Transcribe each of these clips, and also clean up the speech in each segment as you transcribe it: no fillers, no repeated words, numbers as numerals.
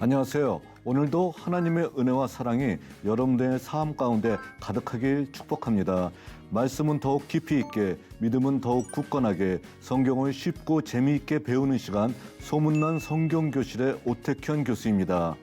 안녕하세요. 오늘도 하나님의 은혜와 사랑이 여러분들의 삶 가운데 가득하길 축복합니다. 말씀은 더욱 깊이 있게, 믿음은 더욱 굳건하게, 성경을 쉽고 재미있게 배우는 시간, 소문난 성경교실의 오택현 교수입니다.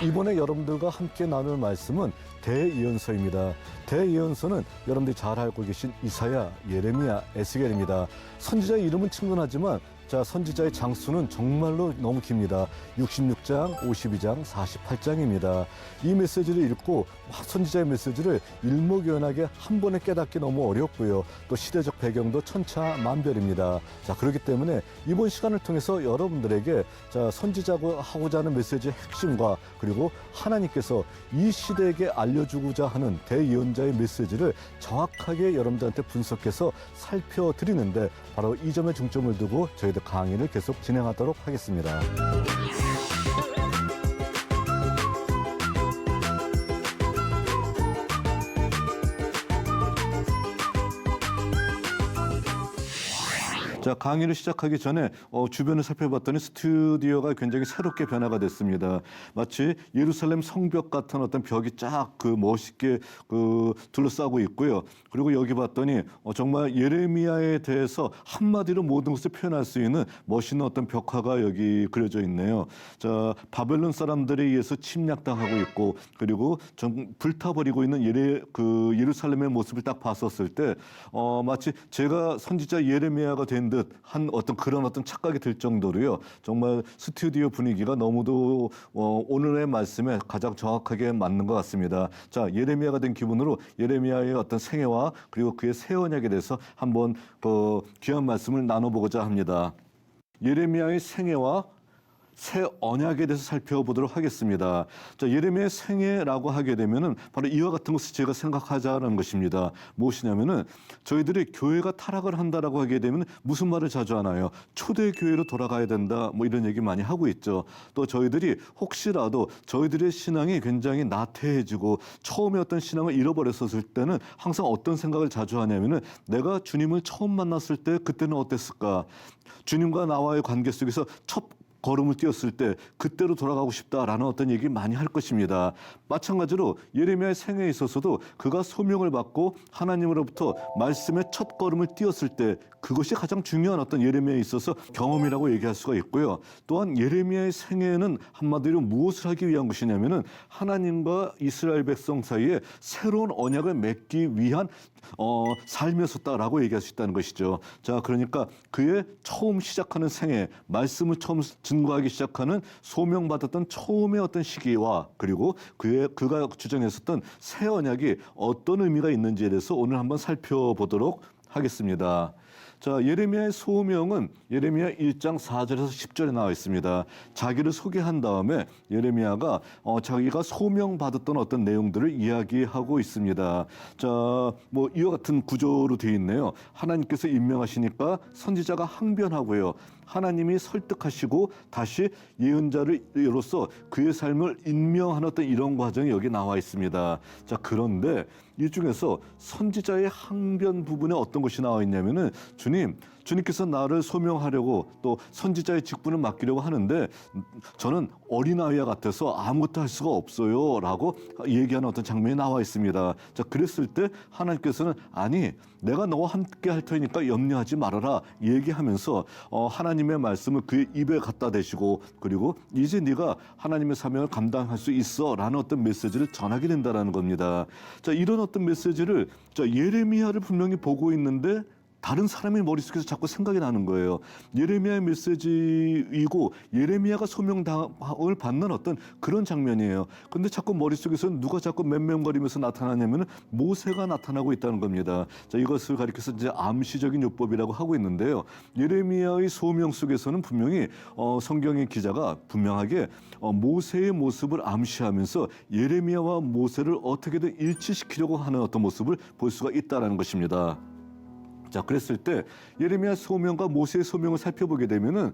이번에 여러분들과 함께 나눌 말씀은 대예언서입니다. 대예언서는 여러분들이 잘 알고 계신 이사야, 예레미야, 에스겔입니다. 선지자의 이름은 친근하지만 선지자의 장수는 정말로 너무 깁니다. 66장, 52장, 48장입니다. 이 메시지를 읽고 선지자의 메시지를 일목요연하게 한 번에 깨닫기 너무 어렵고요. 또 시대적 배경도 천차만별입니다. 그렇기 때문에 이번 시간을 통해서 여러분들에게 선지자가 하고자 하는 메시지의 핵심과 그리고 하나님께서 이 시대에게 알려주고자 하는 대예언자의 메시지를 정확하게 여러분들한테 분석해서 살펴드리는데 바로 이 점에 중점을 두고 저희들 강의를 계속 진행하도록 하겠습니다. 강의를 시작하기 전에 주변을 살펴봤더니 스튜디오가 굉장히 새롭게 변화가 됐습니다. 마치 예루살렘 성벽 같은 어떤 벽이 쫙 멋있게 둘러싸고 있고요. 그리고 여기 봤더니 정말 예레미야에 대해서 한마디로 모든 것을 표현할 수 있는 멋있는 어떤 벽화가 여기 그려져 있네요. 바벨론 사람들에 의해서 침략당하고 있고 그리고 불타버리고 있는 예루살렘의 모습을 딱 봤었을 때 마치 제가 선지자 예레미야가 된 듯한 어떤 그런 어떤 착각이 들 정도로요. 정말 스튜디오 분위기가 너무도 오늘의 말씀에 가장 정확하게 맞는 것 같습니다. 예레미야가 된 기분으로 예레미야의 어떤 생애와 그리고 그의 새 언약에 대해서 한번 귀한 말씀을 나눠보고자 합니다. 예레미야의 생애와 새 언약에 대해서 살펴보도록 하겠습니다. 예레미야의 생애라고 하게 되면은 바로 이와 같은 것을 제가 생각하자는 것입니다. 무엇이냐면은 저희들이 교회가 타락을 한다라고 하게 되면 무슨 말을 자주 하나요? 초대 교회로 돌아가야 된다. 이런 얘기 많이 하고 있죠. 또 저희들이 혹시라도 저희들의 신앙이 굉장히 나태해지고 처음에 어떤 신앙을 잃어버렸었을 때는 항상 어떤 생각을 자주 하냐면은 내가 주님을 처음 만났을 때 그때는 어땠을까? 주님과 나와의 관계 속에서 첫 걸음을 띄었을 때 그때로 돌아가고 싶다라는 어떤 얘기 많이 할 것입니다. 마찬가지로 예레미야의 생애에 있어서도 그가 소명을 받고 하나님으로부터 말씀의 첫 걸음을 띄었을 때 그것이 가장 중요한 어떤 예레미야에 있어서 경험이라고 얘기할 수가 있고요. 또한 예레미야의 생애는 한마디로 무엇을 하기 위한 것이냐면은 하나님과 이스라엘 백성 사이에 새로운 언약을 맺기 위한 삶이었었다라고 얘기할 수 있다는 것이죠. 그러니까 그의 처음 시작하는 생애, 말씀을 처음 증거하기 시작하는 소명받았던 처음의 어떤 시기와 그리고 그가 주장했었던 새 언약이 어떤 의미가 있는지에 대해서 오늘 한번 살펴보도록 하겠습니다. 예레미야의 소명은 예레미야 1장 4절에서 10절에 나와 있습니다. 자기를 소개한 다음에 예레미야가 자기가 소명받았던 어떤 내용들을 이야기하고 있습니다. 이와 같은 구조로 되어 있네요. 하나님께서 임명하시니까 선지자가 항변하고요. 하나님이 설득하시고 다시 예언자로서 그의 삶을 임명하는 어떤 이런 과정이 여기 나와 있습니다. 그런데 이 중에서 선지자의 항변 부분에 어떤 것이 나와 있냐면은 주님께서 나를 소명하려고 또 선지자의 직분을 맡기려고 하는데 저는 어린아이와 같아서 아무것도 할 수가 없어요 라고 얘기하는 어떤 장면이 나와 있습니다. 그랬을 때 하나님께서는 아니 내가 너와 함께 할 테니까 염려하지 말아라 얘기하면서 하나님의 말씀을 그의 입에 갖다 대시고 그리고 이제 네가 하나님의 사명을 감당할 수 있어 라는 어떤 메시지를 전하게 된다는 겁니다. 이런 어떤 메시지를 예레미야를 분명히 보고 있는데 다른 사람의 머릿속에서 자꾸 생각이 나는 거예요. 예레미야의 메시지이고 예레미야가 소명을 받는 어떤 그런 장면이에요. 근데 자꾸 머릿속에서 누가 자꾸 맴맴거리면서 나타나냐면 모세가 나타나고 있다는 겁니다. 이것을 가리켜서 이제 암시적인 요법이라고 하고 있는데요. 예레미야의 소명 속에서는 분명히 성경의 기자가 분명하게 모세의 모습을 암시하면서 예레미야와 모세를 어떻게든 일치시키려고 하는 어떤 모습을 볼 수가 있다는 것입니다. 자, 그랬을 때 예레미야 소명과 모세의 소명을 살펴보게 되면은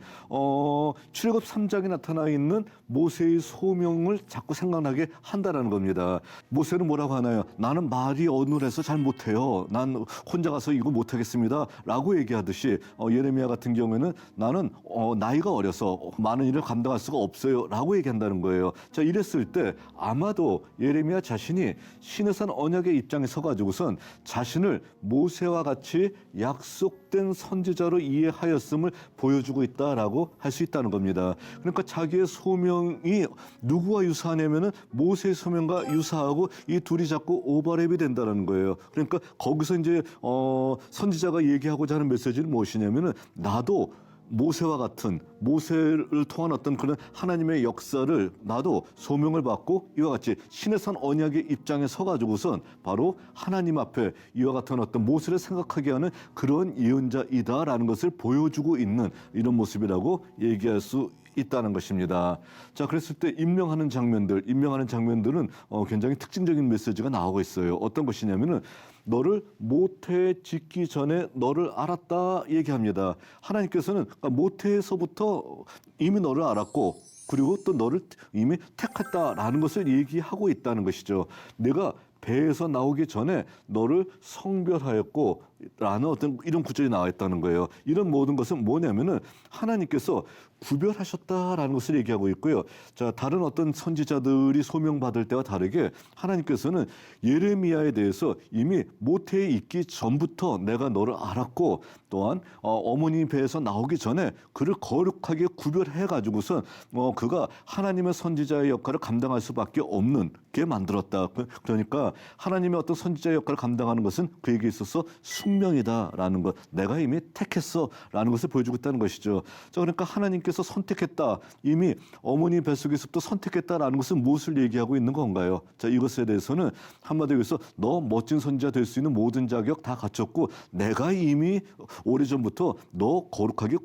출애굽 3장에 나타나 있는 모세의 소명을 자꾸 생각나게 한다라는 겁니다. 모세는 뭐라고 하나요? 나는 말이 어눌해서 잘 못해요. 난 혼자 가서 이거 못하겠습니다. 라고 얘기하듯이 예레미야 같은 경우에는 나는 나이가 어려서 많은 일을 감당할 수가 없어요. 라고 얘기한다는 거예요. 자, 이랬을 때 아마도 예레미야 자신이 시내산 언약의 입장에 서가지고선 자신을 모세와 같이 약속된 선지자로 이해하였음을 보여주고 있다라고 할 수 있다는 겁니다. 그러니까 자기의 소명이 누구와 유사하냐면은 모세의 소명과 유사하고 이 둘이 자꾸 오버랩이 된다는 거예요. 그러니까 거기서 이제 선지자가 얘기하고자 하는 메시지는 무엇이냐면은 나도 모세와 같은 모세를 통한 어떤 그런 하나님의 역사를 나도 소명을 받고 이와 같이 시내산 언약의 입장에 서가지고선 바로 하나님 앞에 이와 같은 어떤 모세를 생각하게 하는 그런 예언자이다라는 것을 보여주고 있는 이런 모습이라고 얘기할 수 있다는 것입니다. 자, 그랬을 때 임명하는 장면들은 굉장히 특징적인 메시지가 나오고 있어요. 어떤 것이냐면은 너를 모태에 짓기 전에 너를 알았다 얘기합니다. 하나님께서는 모태에서부터 이미 너를 알았고 그리고 또 너를 이미 택했다라는 것을 얘기하고 있다는 것이죠. 내가 배에서 나오기 전에 너를 성별하였고 라는 어떤 이런 구절이 나와 있다는 거예요. 이런 모든 것은 뭐냐면은 하나님께서 구별하셨다라는 것을 얘기하고 있고요. 자, 다른 어떤 선지자들이 소명받을 때와 다르게 하나님께서는 예레미야에 대해서 이미 모태에 있기 전부터 내가 너를 알았고 또한 어머니 배에서 나오기 전에 그를 거룩하게 구별해 가지고선 그가 하나님의 선지자의 역할을 감당할 수밖에 없는 게 만들었다. 그러니까 하나님의 어떤 선지자의 역할을 감당하는 것은 그에게 있어서 숙명이다라는 것, 내가 이미 택했어라는 것을 보여주고 있다는 것이죠. 자, 그러니까 하나님께서 선택했다, 이미 어머니 뱃속에서부터 선택했다라는 것은 무엇을 얘기하고 있는 건가요? 자, 이것에 대해서는 한마디로 해서 너 멋진 선지자 될 수 있는 모든 자격 다 갖췄고 내가 이미 오래전부터 너 거룩하게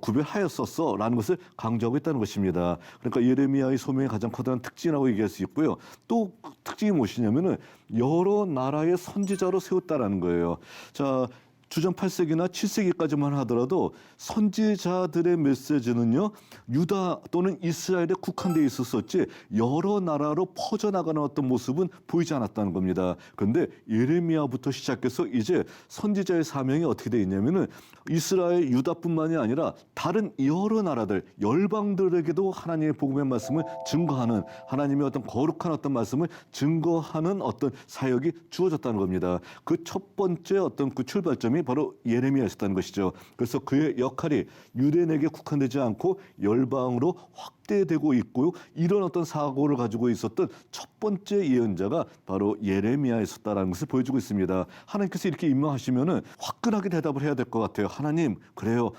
구별하였었어라는 것을 강조하고 있다는 것입니다. 그러니까 예레미야의 소명의 가장 커다란 특징이라고 얘기할 수 있고요. 또 특징이 무엇이냐면은 여러 나라의 선지자로 세웠다라는 거예요. 자, 주전 8세기나 7세기까지만 하더라도 선지자들의 메시지는요, 유다 또는 이스라엘에 국한되어 있었었지 여러 나라로 퍼져나가는 어떤 모습은 보이지 않았다는 겁니다. 그런데 예레미야부터 시작해서 이제 선지자의 사명이 어떻게 되어 있냐면은 이스라엘, 유다뿐만이 아니라 다른 여러 나라들, 열방들에게도 하나님의 복음의 말씀을 증거하는, 하나님의 어떤 거룩한 어떤 말씀을 증거하는 어떤 사역이 주어졌다는 겁니다. 그 첫 번째 어떤 그 출발점이 바로 예레미야였다는 것이죠. 그래서 그의 역할이 유대인에게 국한되지 않고 열방으로 확대되고 있고요. 이런 어떤 사고를 가지고 있었던 첫 번째 예언자가 바로 예레미야였었다는 것을 보여주고 있습니다. 하나님께서 이렇게 임명하시면은 화끈하게 대답을 해야 될 것 같아요. 하나님, 그래요.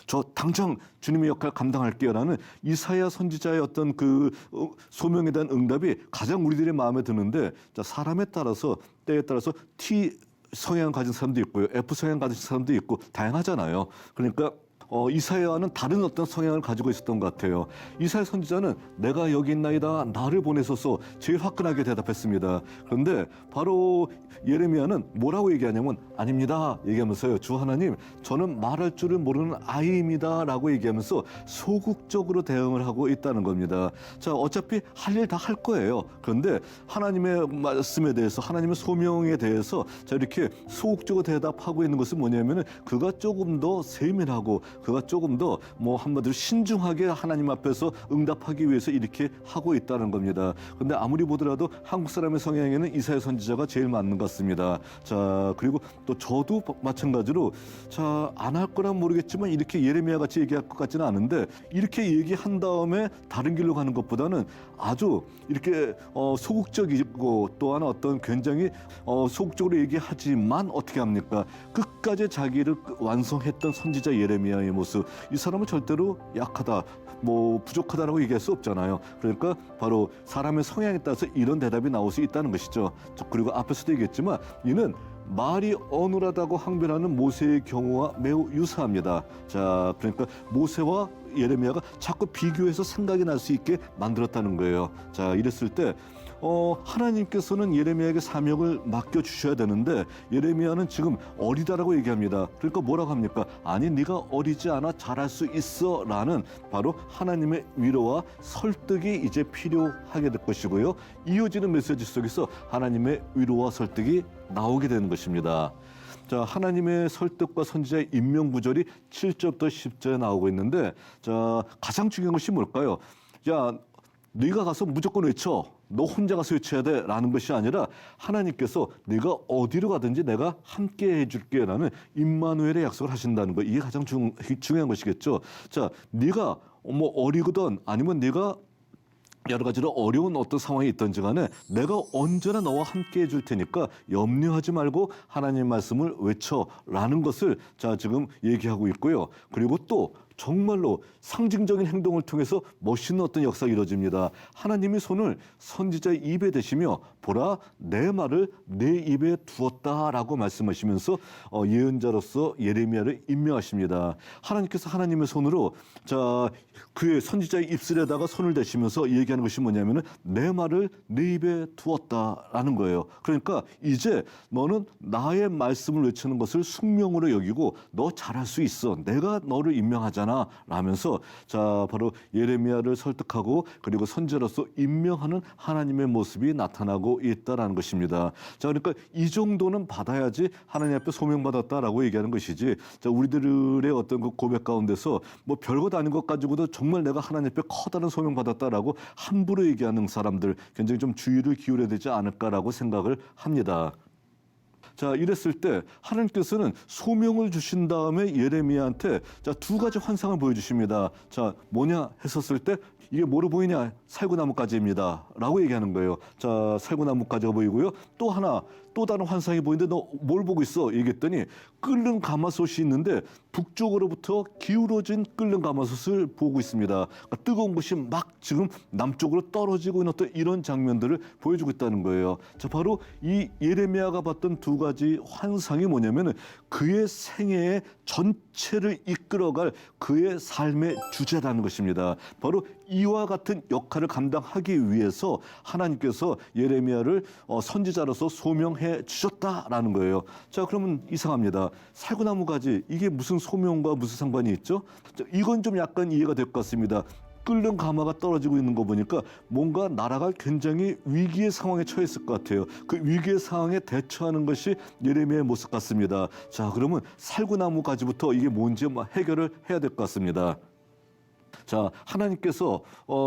저 당장 주님의 역할 감당할게요라는 이사야 선지자의 어떤 그 소명에 대한 응답이 가장 우리들의 마음에 드는데, 자, 사람에 따라서 때에 따라서 T 성향 가진 사람도 있고요. F 성향 가진 사람도 있고 다양하잖아요. 그러니까 이사야는 다른 어떤 성향을 가지고 있었던 것 같아요. 이사야 선지자는 내가 여기 있나이다, 나를 보내소서, 제일 화끈하게 대답했습니다. 그런데 바로 예레미야는 뭐라고 얘기하냐면 아닙니다 얘기하면서요, 주 하나님, 저는 말할 줄을 모르는 아이입니다 라고 얘기하면서 소극적으로 대응을 하고 있다는 겁니다. 자, 어차피 할 일 다 할 거예요. 그런데 하나님의 말씀에 대해서, 하나님의 소명에 대해서 자, 이렇게 소극적으로 대답하고 있는 것은 뭐냐면은 그가 조금 더 세밀하고 그가 조금 더 한마디로 신중하게 하나님 앞에서 응답하기 위해서 이렇게 하고 있다는 겁니다. 그런데 아무리 보더라도 한국 사람의 성향에는 이사야 선지자가 제일 맞는 것 같습니다. 자, 그리고 또 저도 마찬가지로 자, 안 할 거란 모르겠지만 이렇게 예레미야 같이 얘기할 것 같지는 않은데 이렇게 얘기한 다음에 다른 길로 가는 것보다는 아주 이렇게 소극적이고 또한 어떤 굉장히 소극적으로 얘기하지만 어떻게 합니까? 끝까지 자기를 완성했던 선지자 예레미야의 모습, 이 사람은 절대로 약하다, 부족하다라고 얘기할 수 없잖아요. 그러니까 바로 사람의 성향에 따라서 이런 대답이 나올 수 있다는 것이죠. 그리고 앞에서도 얘기했지만 이는 말이 어눌하다고 항변하는 모세의 경우와 매우 유사합니다. 자, 그러니까 모세와 예레미야가 자꾸 비교해서 생각이 날 수 있게 만들었다는 거예요. 자, 이랬을 때 하나님께서는 예레미야에게 사명을 맡겨주셔야 되는데 예레미야는 지금 어리다라고 얘기합니다. 그러니까 뭐라고 합니까? 아니 네가 어리지 않아 잘할 수 있어 라는 바로 하나님의 위로와 설득이 이제 필요하게 될 것이고요. 이어지는 메시지 속에서 하나님의 위로와 설득이 나오게 되는 것입니다. 자, 하나님의 설득과 선지자의 임명 구절이 7절부터 10절에 나오고 있는데 자, 가장 중요한 것이 뭘까요? 야, 네가 가서 무조건 외쳐. 너 혼자 가서 외쳐야 돼 라는 것이 아니라 하나님께서 네가 어디로 가든지 내가 함께 해줄게 라는 임마누엘의 약속을 하신다는 거. 이게 가장 중요한 것이겠죠. 자, 네가 뭐 어리거든 아니면 네가 여러 가지로 어려운 어떤 상황이 있든지 간에 내가 언제나 너와 함께 해줄 테니까 염려하지 말고 하나님 말씀을 외쳐라는 것을 자 지금 얘기하고 있고요. 그리고 또 정말로 상징적인 행동을 통해서 멋있는 어떤 역사가 이루어집니다. 하나님이 손을 선지자의 입에 대시며 보라 내 말을 내 입에 두었다라고 말씀하시면서 예언자로서 예레미야를 임명하십니다. 하나님께서 하나님의 손으로 자 그의 선지자의 입술에다가 손을 대시면서 얘기하는 것이 뭐냐면은 내 말을 내 입에 두었다라는 거예요. 그러니까 이제 너는 나의 말씀을 외치는 것을 숙명으로 여기고 너 잘할 수 있어. 내가 너를 임명하잖아. 라면서 자 바로 예레미야를 설득하고 그리고 선지자로서 임명하는 하나님의 모습이 나타나고 있다라는 것입니다. 자 그러니까 이 정도는 받아야지 하나님 앞에 소명받았다라고 얘기하는 것이지. 자 우리들의 어떤 그 고백 가운데서 뭐 별것 아닌 것 가지고도 정말 내가 하나님 앞에 커다란 소명받았다라고 함부로 얘기하는 사람들 굉장히 좀 주의를 기울여야 되지 않을까라고 생각을 합니다. 자, 이랬을 때 하나님께서는 소명을 주신 다음에 예레미야한테 자, 두 가지 환상을 보여주십니다. 자, 뭐냐 했었을 때 이게 뭐로 보이냐? 살구나무가지입니다. 라고 얘기하는 거예요. 자, 살구나무가지가 보이고요. 또 하나, 또 다른 환상이 보이는데 너 뭘 보고 있어? 얘기했더니 끓는 가마솥이 있는데 북쪽으로부터 기울어진 끓는 가마솥을 보고 있습니다. 그러니까 뜨거운 것이 막 지금 남쪽으로 떨어지고 있는 어떤 이런 장면들을 보여주고 있다는 거예요. 자, 바로 이 예레미야가 봤던 두 가지 환상이 뭐냐면은 그의 생애의 전체를 이끌어갈 그의 삶의 주제라는 것입니다. 바로 이와 같은 역할을 감당하기 위해서 하나님께서 예레미야를 선지자로서 소명해 주셨다라는 거예요. 자, 그러면 이상합니다. 살구나무 가지 이게 무슨 소명과 무슨 상관이 있죠? 자, 이건 좀 약간 이해가 될 것 같습니다. 끓는 가마가 떨어지고 있는 거 보니까 뭔가 나라가 굉장히 위기의 상황에 처했을 것 같아요. 그 위기의 상황에 대처하는 것이 예레미야의 모습 같습니다. 자, 그러면 살구나무 가지부터 이게 뭔지 해결을 해야 될 것 같습니다. 자, 하나님께서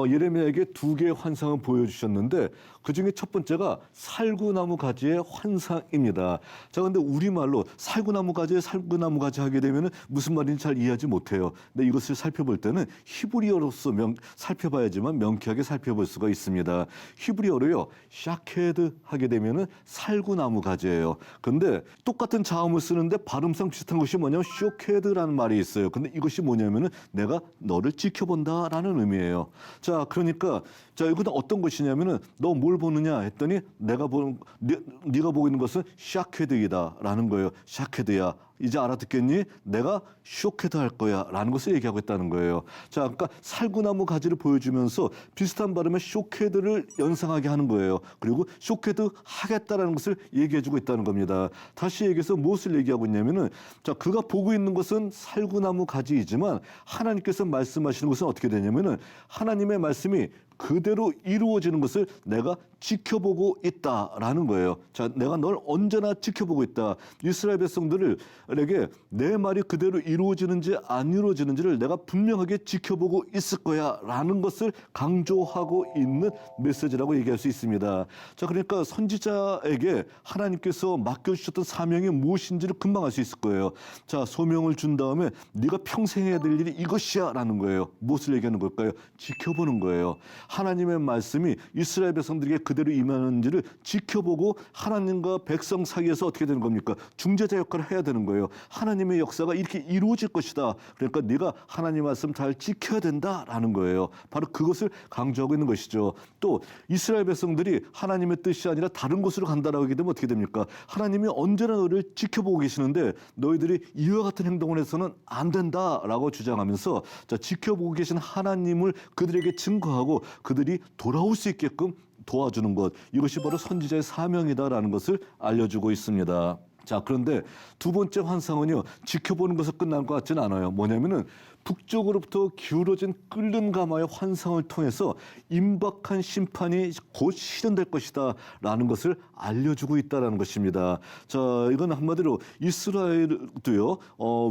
예레미야에게 두 개의 환상을 보여주셨는데 그중에 첫 번째가 살구나무 가지의 환상입니다. 자, 근데 우리말로 살구나무 가지 하게 되면 무슨 말인지 잘 이해하지 못해요. 근데 이것을 살펴볼 때는 히브리어로서 살펴봐야지만 명쾌하게 살펴볼 수가 있습니다. 히브리어로요, 샤케드 하게 되면은 살구나무 가지예요. 근데 똑같은 자음을 쓰는데 발음상 비슷한 것이 뭐냐면 쇼케드라는 말이 있어요. 근데 이것이 뭐냐면은 내가 너를 지켜본다라는 의미예요. 자, 그러니까 자, 이건 어떤 것이냐면은 너 뭘 보느냐 했더니 네가 보고 있는 것은 샤케드이다라는 거예요. 샤케드야. 이제 알아듣겠니? 내가 쇼케드 할 거야 라는 것을 얘기하고 있다는 거예요. 자, 그러니까 살구나무 가지를 보여주면서 비슷한 발음의 쇼케드를 연상하게 하는 거예요. 그리고 쇼케드 하겠다라는 것을 얘기해주고 있다는 겁니다. 다시 얘기해서 무엇을 얘기하고 있냐면은 자, 그가 보고 있는 것은 살구나무 가지이지만 하나님께서 말씀하시는 것은 어떻게 되냐면은 하나님의 말씀이 그대로 이루어지는 것을 내가 지켜보고 있다라는 거예요. 자, 내가 널 언제나 지켜보고 있다. 이스라엘 백성들에게 내 말이 그대로 이루어지는지 안 이루어지는지를 내가 분명하게 지켜보고 있을 거야 라는 것을 강조하고 있는 메시지라고 얘기할 수 있습니다. 자, 그러니까 선지자에게 하나님께서 맡겨주셨던 사명이 무엇인지를 금방 알 수 있을 거예요. 자, 소명을 준 다음에 네가 평생 해야 될 일이 이것이야 라는 거예요. 무엇을 얘기하는 걸까요? 지켜보는 거예요. 하나님의 말씀이 이스라엘 백성들에게 그대로 임하는지를 지켜보고 하나님과 백성 사이에서 어떻게 되는 겁니까? 중재자 역할을 해야 되는 거예요. 하나님의 역사가 이렇게 이루어질 것이다. 그러니까 네가 하나님 말씀 잘 지켜야 된다라는 거예요. 바로 그것을 강조하고 있는 것이죠. 또 이스라엘 백성들이 하나님의 뜻이 아니라 다른 곳으로 간다라고 하게 되면 어떻게 됩니까? 하나님이 언제나 너를 지켜보고 계시는데 너희들이 이와 같은 행동을 해서는 안 된다라고 주장하면서 자, 지켜보고 계신 하나님을 그들에게 증거하고 그들이 돌아올 수 있게끔 도와주는 것, 이것이 바로 선지자의 사명이다라는 것을 알려주고 있습니다. 자, 그런데 두 번째 환상은요, 지켜보는 것을 끝난 것 같지는 않아요. 뭐냐면은 북쪽으로부터 기울어진 끓는 가마의 환상을 통해서 임박한 심판이 곧 실현될 것이다라는 것을 알려주고 있다라는 것입니다. 자, 이건 한마디로 이스라엘도요,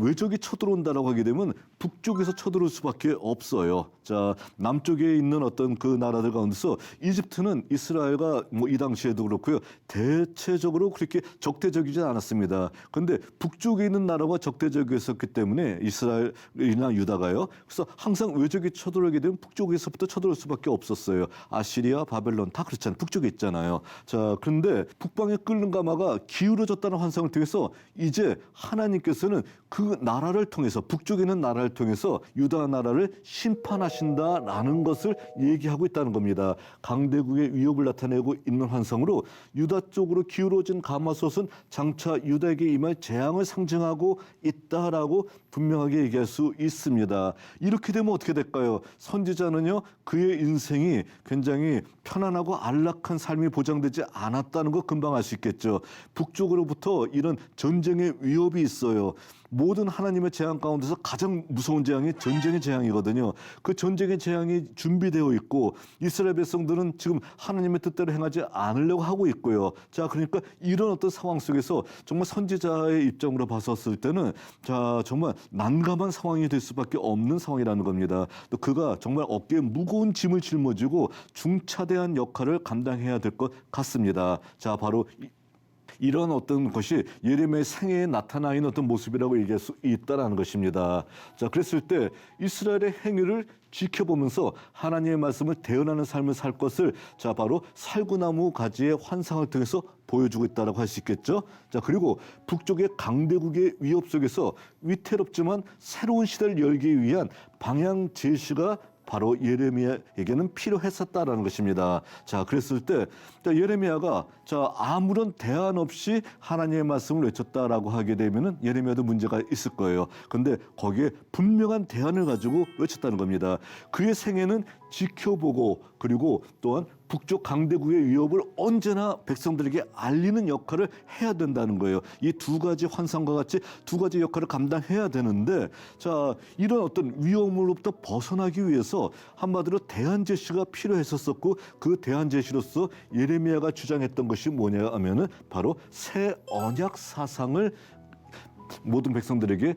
외적이 쳐들어온다라고 하게 되면 북쪽에서 쳐들어올 수밖에 없어요. 자, 남쪽에 있는 어떤 그 나라들 가운데서 이집트는 이스라엘과 뭐 이 당시에도 그렇고요, 대체적으로 그렇게 적대적이지 않았습니다. 그런데 북쪽에 있는 나라와 적대적이었기 때문에 이스라엘이나 유다가요. 그래서 항상 외적이 쳐들어오게 되면 북쪽에서부터 쳐들어올 수밖에 없었어요. 아시리아, 바벨론 다 그렇잖아요. 북쪽에 있잖아요. 자, 그런데 북방에 끓는 가마가 기울어졌다는 환상을 통해서 이제 하나님께서는 그 나라를 통해서, 북쪽에 있는 나라를 통해서 유다 나라를 심판하신다라는 것을 얘기하고 있다는 겁니다. 강대국의 위협을 나타내고 있는 환상으로 유다 쪽으로 기울어진 가마솥은 장차 유다에게 임할 재앙을 상징하고 있다라고 분명하게 얘기할 수 있습니다. 이렇게 되면 어떻게 될까요? 선지자는요, 그의 인생이 굉장히 편안하고 안락한 삶이 보장되지 않았다는 거 금방 알 수 있겠죠. 북쪽으로부터 이런 전쟁의 위협이 있어요. 모든 하나님의 재앙 가운데서 가장 무서운 재앙이 전쟁의 재앙이거든요. 그 전쟁의 재앙이 준비되어 있고 이스라엘 백성들은 지금 하나님의 뜻대로 행하지 않으려고 하고 있고요. 자, 그러니까 이런 어떤 상황 속에서 정말 선지자의 입장으로 봤었을 때는 자, 정말 난감한 상황이 될 수밖에 없는 상황이라는 겁니다. 또 그가 정말 어깨에 무거운 짐을 짊어지고 중차대한 역할을 감당해야 될 것 같습니다. 자, 바로 이런 어떤 것이 예레미야의 생애에 나타나 있는 어떤 모습이라고 얘기할 수 있다라는 것입니다. 자, 그랬을 때 이스라엘의 행위를 지켜보면서 하나님의 말씀을 대언하는 삶을 살 것을 자, 바로 살구나무 가지의 환상을 통해서 보여주고 있다라고 할 수 있겠죠. 자, 그리고 북쪽의 강대국의 위협 속에서 위태롭지만 새로운 시대를 열기 위한 방향 제시가 바로 예레미야에게는 필요했었다라는 것입니다. 자, 그랬을 때 예레미야가 자, 아무런 대안 없이 하나님의 말씀을 외쳤다라고 하게 되면은 예레미야도 문제가 있을 거예요. 그런데 거기에 분명한 대안을 가지고 외쳤다는 겁니다. 그의 생애는 지켜보고 그리고 또한 북쪽 강대국의 위협을 언제나 백성들에게 알리는 역할을 해야 된다는 거예요. 이 두 가지 환상과 같이 두 가지 역할을 감당해야 되는데 자, 이런 어떤 위험으로부터 벗어나기 위해서 한마디로 대안 제시가 필요했었고 그 대안 제시로서 예레미야가 주장했던 것이 뭐냐 하면은 바로 새 언약 사상을 모든 백성들에게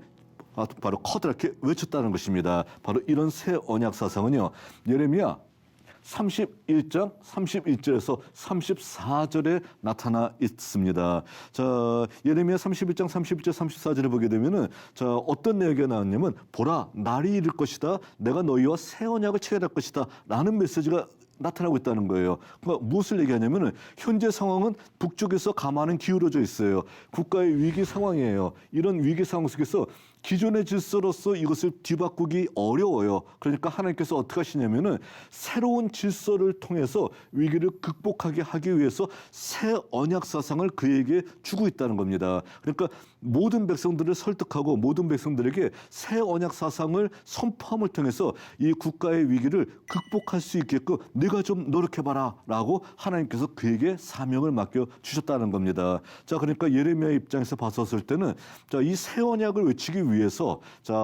바로 커다랗게 외쳤다는 것입니다. 바로 이런 새 언약 사상은요, 예레미야 31장 31절에서 34절에 나타나 있습니다. 자, 예레미야 31장 31절 34절을 보게 되면은 자, 어떤 내용이 나왔냐면 보라, 날이 이를 것이다. 내가 너희와 새 언약을 체결할 것이다. 라는 메시지가 나타나고 있다는 거예요. 그러니까 무엇을 얘기하냐면은 현재 상황은 북쪽에서 가마는 기울어져 있어요. 국가의 위기 상황이에요. 이런 위기 상황 속에서 기존의 질서로서 이것을 뒤바꾸기 어려워요. 그러니까 하나님께서 어떻게 하시냐면은 새로운 질서를 통해서 위기를 극복하게 하기 위해서 새 언약 사상을 그에게 주고 있다는 겁니다. 그러니까 모든 백성들을 설득하고 모든 백성들에게 새 언약 사상을 선포함을 통해서 이 국가의 위기를 극복할 수 있게끔 네가 좀 노력해봐라 라고 하나님께서 그에게 사명을 맡겨주셨다는 겁니다. 자, 그러니까 예레미야 입장에서 봤었을 때는 자, 이 새 언약을 외치기 위해서 자,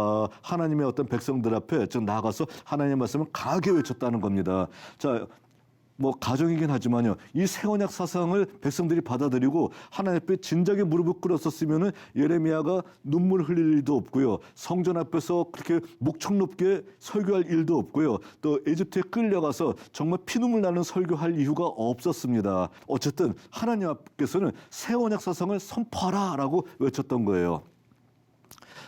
하나님의 어떤 백성들 앞에 즉 나가서 하나님의 말씀을 강하게 외쳤다는 겁니다. 자, 뭐 가정이긴 하지만요, 이 새 언약 사상을 백성들이 받아들이고 하나님 앞에 진작에 무릎을 꿇었었으면은 예레미야가 눈물 흘릴 일도 없고요, 성전 앞에서 그렇게 목청 높게 설교할 일도 없고요, 또 에집트에 끌려가서 정말 피눈물 나는 설교할 이유가 없었습니다. 어쨌든 하나님 앞에서는 새 언약 사상을 선포하라라고 외쳤던 거예요.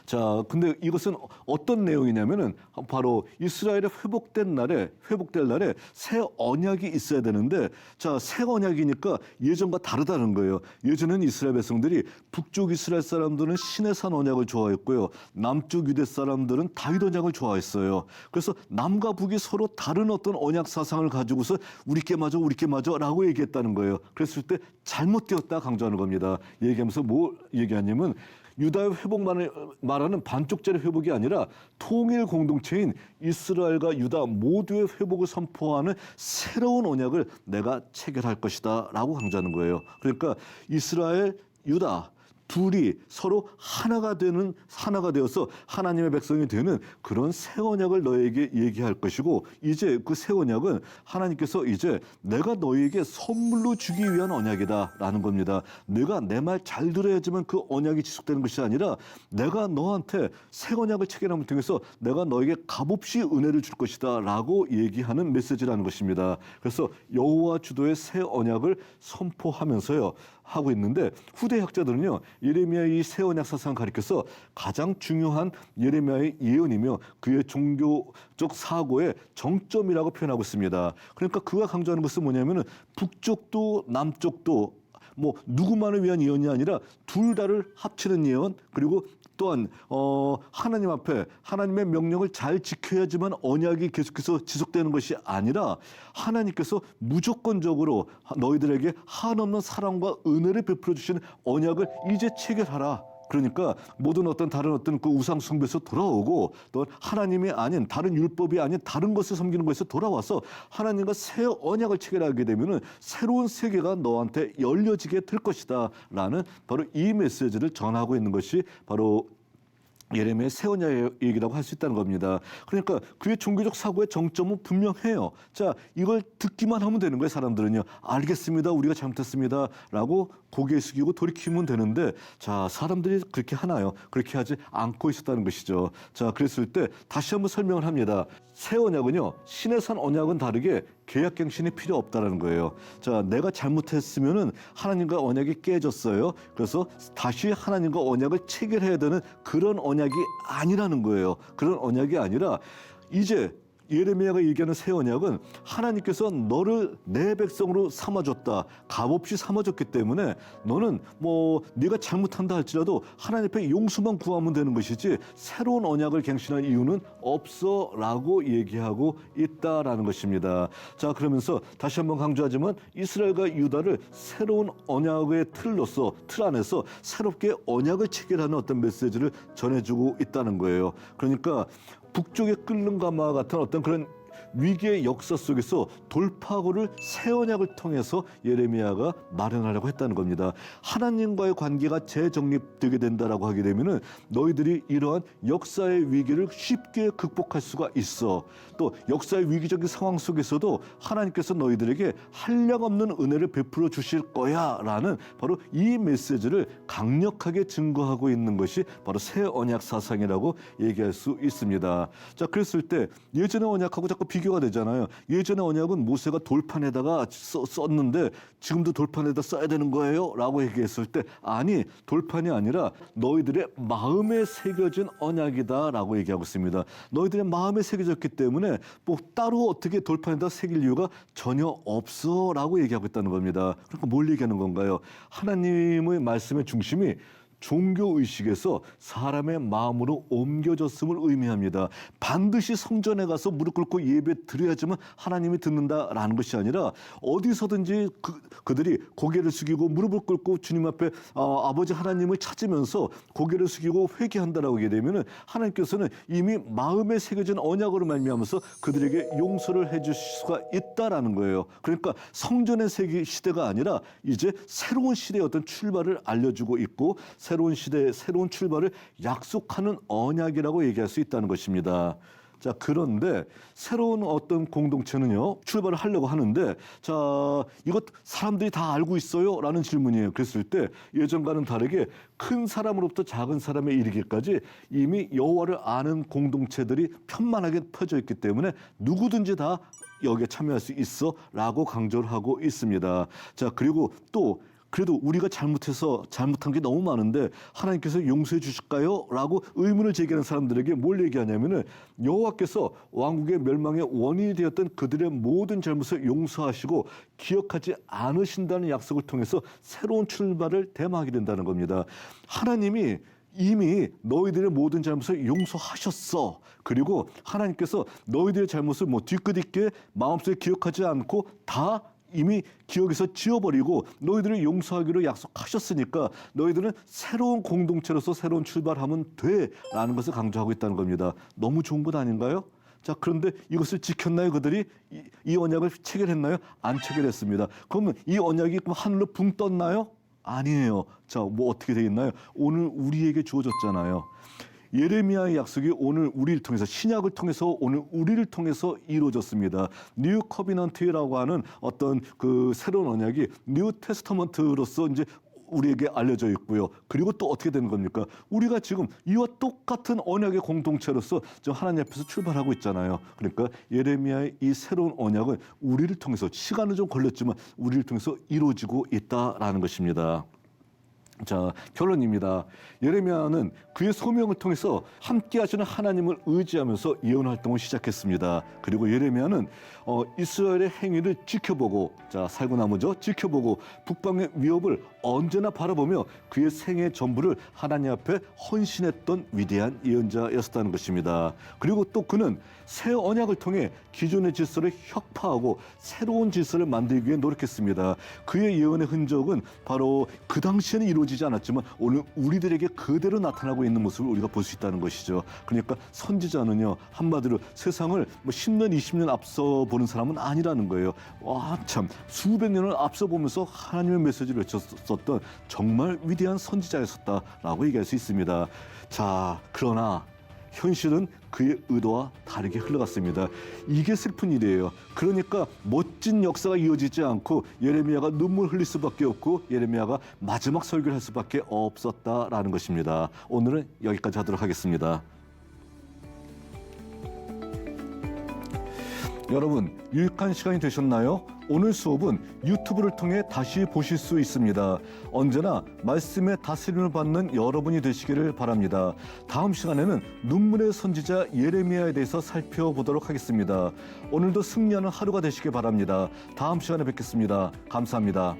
자, 근데 이것은 어떤 내용이냐면은 바로 이스라엘의 회복될 날에 새 언약이 있어야 되는데 자, 새 언약이니까 예전과 다르다는 거예요. 예전에는 이스라엘 백성들이 북쪽 이스라엘 사람들은 시내산 언약을 좋아했고요, 남쪽 유대 사람들은 다윗 언약을 좋아했어요. 그래서 남과 북이 서로 다른 어떤 언약 사상을 가지고서 우리께 맞아라고 얘기했다는 거예요. 그랬을 때 잘못되었다 강조하는 겁니다. 얘기하면서 뭐 얘기하냐면 유다의 회복만을 말하는 반쪽짜리 회복이 아니라 통일 공동체인 이스라엘과 유다 모두의 회복을 선포하는 새로운 언약을 내가 체결할 것이다 라고 강조하는 거예요. 그러니까 이스라엘, 유다 둘이 서로 하나가 되어서 하나님의 백성이 되는 그런 새 언약을 너에게 얘기할 것이고, 이제 그 새 언약은 하나님께서 이제 내가 너에게 선물로 주기 위한 언약이다라는 겁니다. 내가 내 말 잘 들어야지만 그 언약이 지속되는 것이 아니라 내가 너한테 새 언약을 체결함을 통해서 내가 너에게 값없이 은혜를 줄 것이다라고 얘기하는 메시지라는 것입니다. 그래서 여호와 주도의 새 언약을 선포하면서요 하고 있는데, 후대 학자들은요 예레미야의 이 새 언약 사상을 가리켜서 가장 중요한 예레미야의 예언이며 그의 종교적 사고의 정점이라고 표현하고 있습니다. 그러니까 그가 강조하는 것은 뭐냐면은 북쪽도 남쪽도 뭐 누구만을 위한 예언이 아니라 둘 다를 합치는 예언, 그리고 또한 하나님 앞에 하나님의 명령을 잘 지켜야지만 언약이 계속해서 지속되는 것이 아니라 하나님께서 무조건적으로 너희들에게 한없는 사랑과 은혜를 베풀어 주시는 언약을 이제 체결하라. 그러니까 모든 다른 그 우상 숭배에서 돌아오고, 또 하나님이 아닌 다른 율법이 아닌 다른 것을 섬기는 것에서 돌아와서 하나님과 새 언약을 체결하게 되면은 새로운 세계가 너한테 열려지게 될 것이다라는 바로 이 메시지를 전하고 있는 것이 바로 예레미야의 새 언약 얘기라고 할 수 있다는 겁니다. 그러니까 그의 종교적 사고의 정점은 분명해요. 자, 이걸 듣기만 하면 되는 거예요. 사람들은요. 알겠습니다. 우리가 잘못했습니다. 라고 고개 숙이고 돌이키면 되는데, 자, 사람들이 그렇게 하나요? 그렇게 하지 않고 있었다는 것이죠. 자, 그랬을 때 다시 한번 설명을 합니다. 새 언약은요, 신의 산 언약은 다르게 계약갱신이 필요 없다라는 거예요. 자, 내가 잘못했으면은 하나님과 언약이 깨졌어요. 그래서 다시 하나님과 언약을 체결해야 되는 그런 언약이 아니라는 거예요. 그런 언약이 아니라 이제 예레미야가 얘기하는 새 언약은 하나님께서 너를 내 백성으로 삼아줬다, 값없이 삼아줬기 때문에 너는 뭐 네가 잘못한다 할지라도 하나님 앞에 용서만 구하면 되는 것이지 새로운 언약을 갱신할 이유는 없어라고 얘기하고 있다라는 것입니다. 자, 그러면서 다시 한번 강조하지만 이스라엘과 유다를 새로운 언약의 틀 안에서 새롭게 언약을 체결하는 어떤 메시지를 전해주고 있다는 거예요. 그러니까 북쪽에 끓는 가마와 같은 어떤 그런 위기의 역사 속에서 돌파구를 새 언약을 통해서 예레미야가 마련하려고 했다는 겁니다. 하나님과의 관계가 재정립되게 된다라고 하게 되면은 너희들이 이러한 역사의 위기를 쉽게 극복할 수가 있어. 또 역사의 위기적인 상황 속에서도 하나님께서 너희들에게 한량없는 은혜를 베풀어 주실 거야라는 바로 이 메시지를 강력하게 증거하고 있는 것이 바로 새 언약 사상이라고 얘기할 수 있습니다. 자, 그랬을 때 예전의 언약하고 자꾸 비교가 되잖아요. 예전의 언약은 모세가 돌판에다가 썼는데 지금도 돌판에다 써야 되는 거예요? 라고 얘기했을 때 아니, 돌판이 아니라 너희들의 마음에 새겨진 언약이다 라고 얘기하고 있습니다. 너희들의 마음에 새겨졌기 때문에 뭐 따로 어떻게 돌판에다 새길 이유가 전혀 없어 라고 얘기하고 있다는 겁니다. 그러니까 뭘 얘기하는 건가요? 하나님의 말씀의 중심이 종교의식에서 사람의 마음으로 옮겨졌음을 의미합니다. 반드시 성전에 가서 무릎 꿇고 예배 드려야지만 하나님이 듣는다라는 것이 아니라 어디서든지 그들이 고개를 숙이고 무릎을 꿇고 주님 앞에 아버지 하나님을 찾으면서 고개를 숙이고 회개한다라고 하게 되면 하나님께서는 이미 마음에 새겨진 언약으로 말미암아서 그들에게 용서를 해주실 수가 있다라는 거예요. 그러니까 성전의 시대가 아니라 이제 새로운 시대의 어떤 출발을 알려주고 있고 새로운 시대의 새로운 출발을 약속하는 언약이라고 얘기할 수 있다는 것입니다. 자, 그런데 새로운 어떤 공동체는요, 출발을 하려고 하는데, 자, 이것 사람들이 다 알고 있어요? 라는 질문이에요. 그랬을 때 예전과는 다르게 큰 사람으로부터 작은 사람에 이르기까지 이미 여호와를 아는 공동체들이 편만하게 펴져 있기 때문에 누구든지 다 여기에 참여할 수 있어 라고 강조를 하고 있습니다. 자, 그리고 또 그래도 우리가 잘못한 게 너무 많은데 하나님께서 용서해 주실까요? 라고 의문을 제기하는 사람들에게 뭘 얘기하냐면은 여호와께서 왕국의 멸망의 원인이 되었던 그들의 모든 잘못을 용서하시고 기억하지 않으신다는 약속을 통해서 새로운 출발을 대마하게 된다는 겁니다. 하나님이 이미 너희들의 모든 잘못을 용서하셨어. 그리고 하나님께서 너희들의 잘못을 뒤끝있게 마음속에 기억하지 않고 다 이미 기억에서 지워버리고 너희들을 용서하기로 약속하셨으니까 너희들은 새로운 공동체로서 새로운 출발하면 돼라는 것을 강조하고 있다는 겁니다. 너무 좋은 것 아닌가요? 자, 그런데 이것을 지켰나요? 그들이 이 언약을 체결했나요? 안 체결했습니다. 그러면 이 언약이 하늘로 붕 떴나요? 아니에요. 자, 뭐 어떻게 돼 있나요? 오늘 우리에게 주어졌잖아요. 예레미야의 약속이 오늘 우리를 통해서 신약을 통해서 오늘 우리를 통해서 이루어졌습니다. 뉴 커비넌트라고 하는 어떤 그 새로운 언약이 뉴 테스터먼트로서 이제 우리에게 알려져 있고요. 그리고 또 어떻게 되는 겁니까? 우리가 지금 이와 똑같은 언약의 공동체로서 지금 하나님 앞에서 출발하고 있잖아요. 그러니까 예레미야의 이 새로운 언약은 우리를 통해서 시간은 좀 걸렸지만 우리를 통해서 이루어지고 있다라는 것입니다. 자, 결론입니다. 예레미야는 그의 소명을 통해서 함께 하시는 하나님을 의지하면서 예언 활동을 시작했습니다. 그리고 예레미야는 이스라엘의 행위를 지켜보고, 자, 살구나무죠. 지켜보고 북방의 위협을 언제나 바라보며 그의 생애 전부를 하나님 앞에 헌신했던 위대한 예언자였다는 것입니다. 그리고 또 그는 새 언약을 통해 기존의 질서를 혁파하고 새로운 질서를 만들기 위해 노력했습니다. 그의 예언의 흔적은 바로 그 당시에는 이루어지지 않았지만 오늘 우리들에게 그대로 나타나고 있는 모습을 우리가 볼 수 있다는 것이죠. 그러니까 선지자는요, 한마디로 세상을 10년, 20년 앞서 보는 사람은 아니라는 거예요. 와, 참 수백 년을 앞서 보면서 하나님의 메시지를 외쳤었던 정말 위대한 선지자였었다라고 얘기할 수 있습니다. 자, 그러나 현실은 그의 의도와 다르게 흘러갔습니다. 이게 슬픈 일이에요. 그러니까 멋진 역사가 이어지지 않고 예레미야가 눈물 흘릴 수밖에 없고 예레미야가 마지막 설교를 할 수밖에 없었다라는 것입니다. 오늘은 여기까지 하도록 하겠습니다. 여러분, 유익한 시간이 되셨나요? 오늘 수업은 유튜브를 통해 다시 보실 수 있습니다. 언제나 말씀의 다스림을 받는 여러분이 되시기를 바랍니다. 다음 시간에는 눈물의 선지자 예레미야에 대해서 살펴보도록 하겠습니다. 오늘도 승리하는 하루가 되시길 바랍니다. 다음 시간에 뵙겠습니다. 감사합니다.